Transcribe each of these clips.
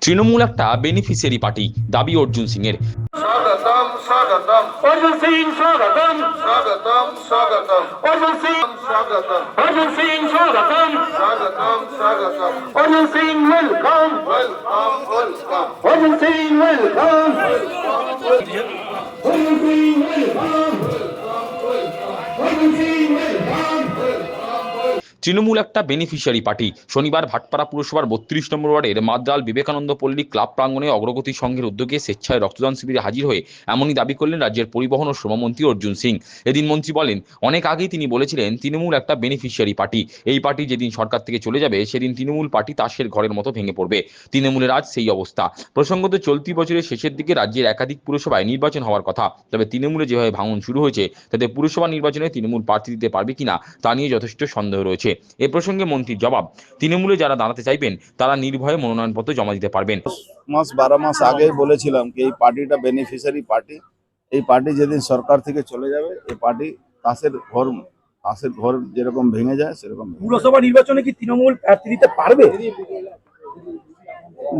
তৃণমূল একটা beneficiary party, দাবি অর্জুন সিং এর। স্বাগতম স্বাগতম অর্জুন সিং স্বাগতম, স্বাগতম স্বাগতম অর্জুন সিং, স্বাগতম অর্জুন সিং স্বাগতম, স্বাগতম স্বাগতম Arjun Singh welcome, welcome welcome Arjun Singh welcome, Arjun Singh welcome, Arjun Singh welcome. Trinamool একটা বেনিফিশিয়ারি পার্টি। শনিবার ভাটপাড়া পুরসভার ৩২ নম্বর ওয়ার্ডের মাদ্রাল বিবেকানন্দ পল্লী ক্লাব প্রাঙ্গণে অগ্রগতি সংঘের উদ্যোগে স্বেচ্ছায় রক্তদান শিবিরে হাজির হয়ে এমনই দাবি করলেন রাজ্যের পরিবহন ও শ্রমমন্ত্রী অর্জুন সিং। এদিন মন্ত্রী বলেন, অনেক আগেই তিনি বলেছিলেন তৃণমূল একটা বেনিফিশিয়ারি পার্টি। এই পার্টি যেদিন সরকার থেকে চলে যাবে সেদিন তৃণমূল পার্টি তাসের ঘরের মতো ভেঙে পড়বে। তৃণমূলের আজ সেই অবস্থা। প্রসঙ্গত, চলতি বছরের শেষের দিকে রাজ্যের একাধিক পুরসভায় নির্বাচন হওয়ার কথা। তবে তৃণমূলে যেভাবে ভাঙন শুরু হয়েছে তাতে পুরসভা নির্বাচনে তৃণমূল প্রার্থী দিতে পারবে কিনা তা নিয়ে যথেষ্ট সন্দেহ রয়েছে। এ প্রসঙ্গে মন্ত্রীর জবাব, তৃণমূলে যারা দাঁড়াতে চাইবেন তারা নির্ভয়ে মনোনয়নপত্র জমা দিতে পারবেন। 12 মাস আগে বলেছিলাম কি এই পার্টিটা বেনিফিশিয়ারি পার্টি। এই পার্টি যেদিন সরকার থেকে চলে যাবে এই পার্টি তাসের ঘর যেরকম ভেঙে যায় সেরকম পুরসভা নির্বাচনে কি তৃণমূল প্রার্থী দিতে পারবে?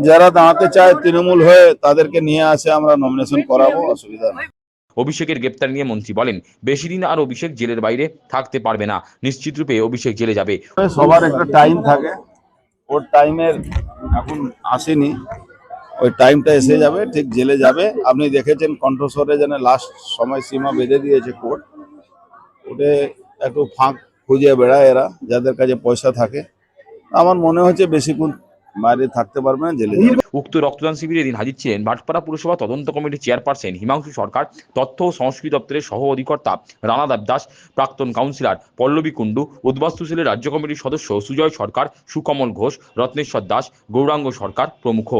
যারা দাঁড়াতে চায় তৃণমূল হয়ে তাদেরকে নিয়ে আসে, আমরা নমিনেশন করাবো, অসুবিধা নেই। অভিষেকের গ্রেপ্তার নিয়ে মন্ত্রী বলেন, বেশি দিন আর অভিষেক জেলের বাইরে থাকতে পারবে না। নিশ্চিত রূপে অভিষেক জেলে যাবে। সবার একটা টাইম থাকে, ওর টাইমের এখন আসেনি, ওই টাইমটা এসে যাবে, ঠিক জেলে যাবে। আপনি দেখেছেন কণ্ঠস্বরে যেন লাস্ট সময়সীমা বেঁধে দিয়েছে কোর্ট। ওটা একটু ফাঁক খুঁজে বেড়ায় এরা, যাদের কাছে পয়সা থাকে। আমার মনে হচ্ছে বেশিক্ষণ বাইরে থাকতে পারবে না, জেলে যাবে। উক্ত রক্তদান শিবিরে এদিন হাজির ছিলেন ভাটপাড়া পুরসভা তদন্ত কমিটির চেয়ারপারসন হিমাংশু সরকার, তথ্য ও সংস্কৃতি দপ্তরের সহ অধিকর্তা রানা দেবদাস, প্রাক্তন কাউন্সিলর পল্লবী কুণ্ডু, উদ্বাস্তু সেলের রাজ্য কমিটির সদস্য সুজয় সরকার, সুকমল ঘোষ, রত্নেশ্বর দাস, গৌরাঙ্গ সরকার প্রমুখ।